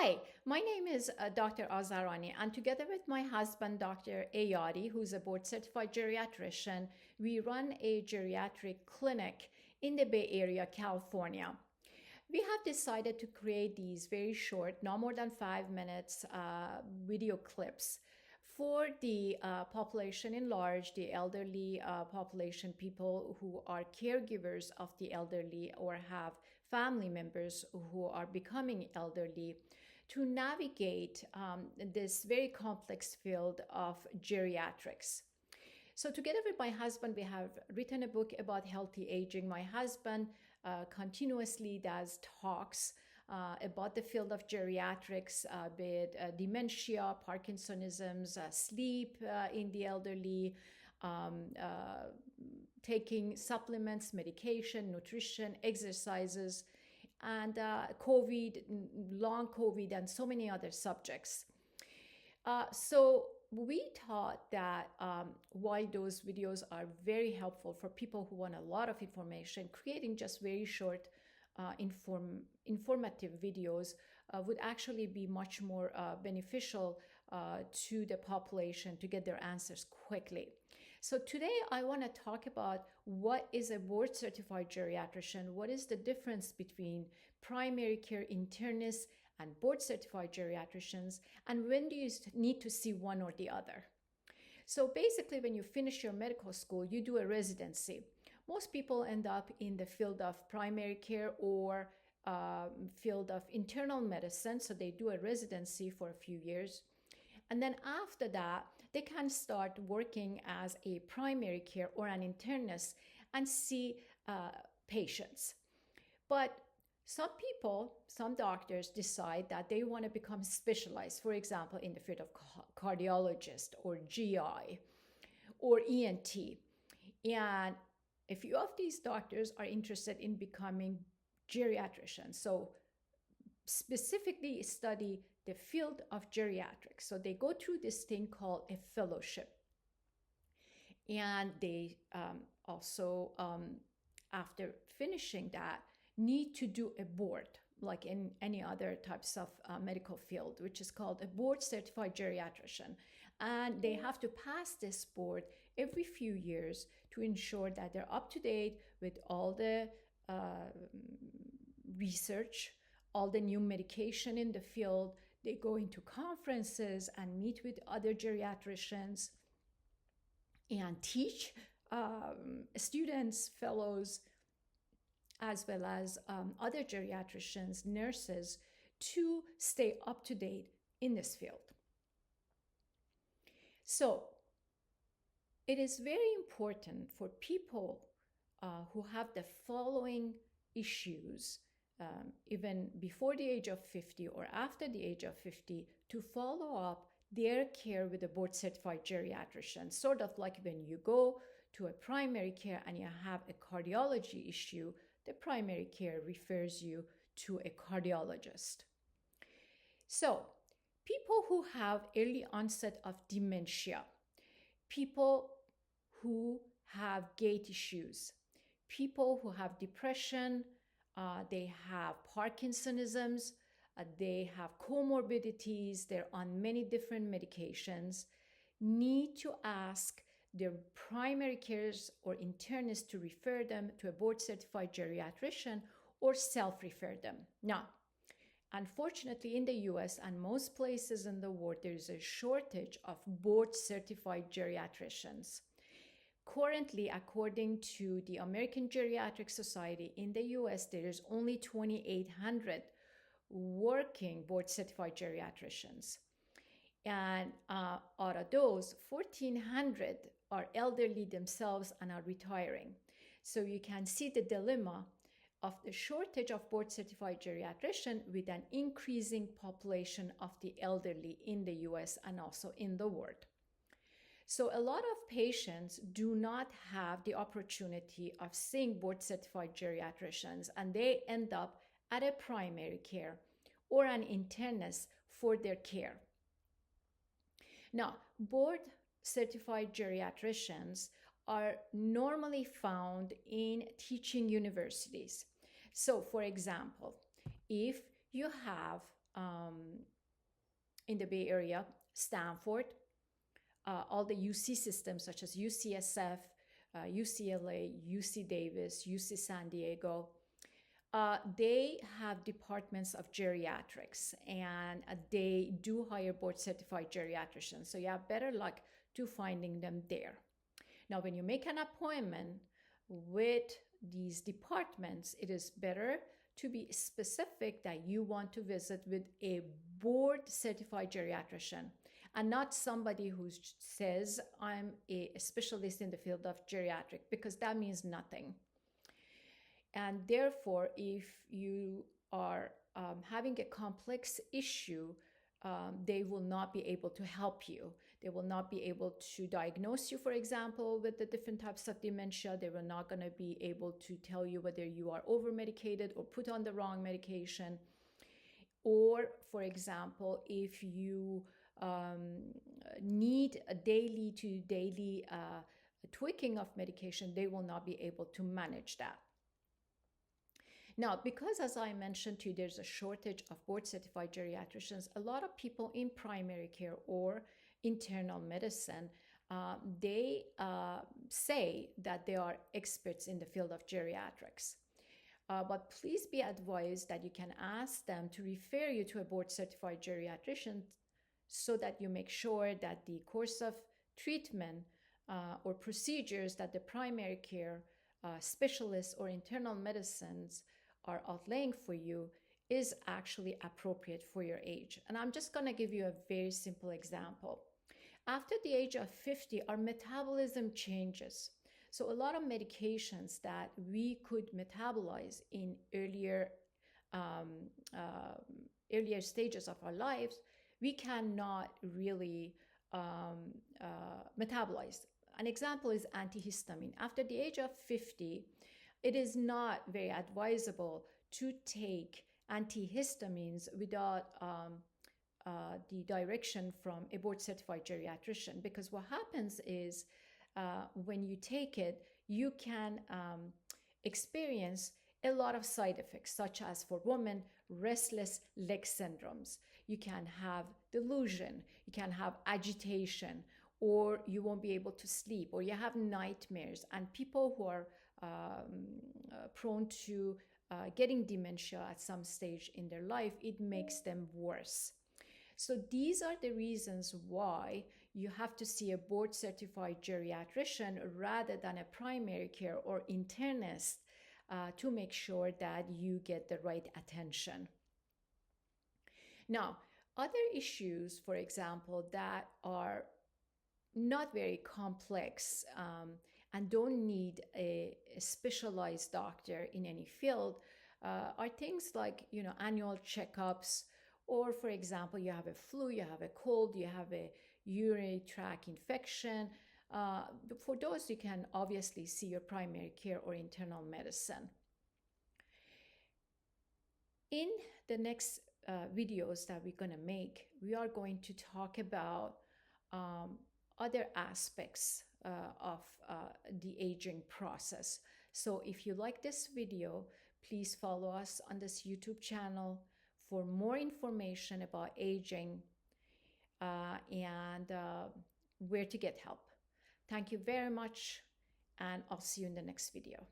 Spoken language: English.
Hi, my name is Dr. Azarani, and together with my husband, Dr. Ayati, who's a board certified geriatrician, we run a geriatric clinic in the Bay Area, California. We have decided to create these very short, no more than 5 minutes video clips for the population in large, the elderly population, people who are caregivers of the elderly or have family members who are becoming elderly, to navigate this very complex field of geriatrics. So, together with my husband, we have written a book about healthy aging. My husband continuously does talks about the field of geriatrics, be it dementia, Parkinsonisms, sleep in the elderly, taking supplements, medication, nutrition, exercises, and COVID, long COVID, and so many other subjects. So we thought that while those videos are very helpful for people who want a lot of information, creating just very short informative videos would actually be much more beneficial to the population to get their answers quickly. So today I want to talk about what is a board certified geriatrician, what is the difference between primary care internists and board certified geriatricians, and when do you need to see one or the other. So basically, when you finish your medical school, you do a residency. Most people end up in the field of primary care or field of internal medicine, so they do a residency for a few years. And then after that, they can start working as a primary care or an internist and see patients. But some people, some doctors decide that they want to become specialized, for example, in the field of cardiologist or GI or ENT. And a few of these doctors are interested in becoming geriatricians. So specifically study the field of geriatrics. So they go through this thing called a fellowship. And they also, after finishing that, need to do a board, like in any other types of medical field, which is called a board certified geriatrician. And they have to pass this board every few years to ensure that they're up to date with all the research, all the new medication in the field. They go into conferences and meet with other geriatricians and teach students, fellows, as well as other geriatricians, nurses, to stay up to date in this field. So it is very important for people who have the following issues, even before the age of 50 or after the age of 50, to follow up their care with a board certified geriatrician. Sort of like when you go to a primary care and you have a cardiology issue, the primary care refers you to a cardiologist. So, people who have early onset of dementia, people who have gait issues, people who have depression, they have Parkinsonisms, they have comorbidities, they're on many different medications, need to ask their primary cares or internists to refer them to a board certified geriatrician or self-refer them. Now, unfortunately, in the US and most places in the world, there is a shortage of board certified geriatricians. Currently, according to the American Geriatric Society in the US, there is only 2,800 working board certified geriatricians. And out of those, 1,400 are elderly themselves and are retiring. So you can see the dilemma of the shortage of board certified geriatrician with an increasing population of the elderly in the US and also in the world. So a lot of patients do not have the opportunity of seeing board certified geriatricians, and they end up at a primary care or an internist for their care. Now, board certified geriatricians are normally found in teaching universities. So, for example, if you have in the Bay Area, Stanford, all the UC systems such as UCSF, UCLA, UC Davis, UC San Diego, they have departments of geriatrics, and they do hire board certified geriatricians. So you have better luck to finding them there. Now, when you make an appointment with these departments, it is better to be specific that you want to visit with a board certified geriatrician and not somebody who says, I'm a specialist in the field of geriatric, because that means nothing. And therefore, if you are having a complex issue, they will not be able to help you. They will not be able to diagnose you, for example, with the different types of dementia. They were not going to be able to tell you whether you are over-medicated or put on the wrong medication. Or, for example, if you need a daily to daily tweaking of medication, they will not be able to manage that. Now, because as I mentioned to you, there's a shortage of board certified geriatricians, a lot of people in primary care or internal medicine, they say that they are experts in the field of geriatrics. But please be advised that you can ask them to refer you to a board certified geriatrician so that you make sure that the course of treatment or procedures that the primary care specialists or internal medicines are outlaying for you is actually appropriate for your age. And I'm just going to give you a very simple example. After the age of 50, our metabolism changes. So a lot of medications that we could metabolize in earlier stages of our lives, we cannot really metabolize. An example is antihistamine. After the age of 50, it is not very advisable to take antihistamines without the direction from a board certified geriatrician, because what happens is when you take it, you can experience a lot of side effects, such as for women, restless leg syndromes. You can have delusion, you can have agitation, or you won't be able to sleep, or you have nightmares. And people who are prone to getting dementia at some stage in their life, it makes them worse. So these are the reasons why you have to see a board certified geriatrician rather than a primary care or internist to make sure that you get the right attention. Now, other issues, for example, that are not very complex and don't need a specialized doctor in any field are things like, annual checkups, or for example, you have a flu, you have a cold, you have a urinary tract infection. For those, you can obviously see your primary care or internal medicine. In the next videos that we're going to make, we are going to talk about other aspects of the aging process. So if you like this video, please follow us on this YouTube channel for more information about aging and where to get help. Thank you very much, and I'll see you in the next video.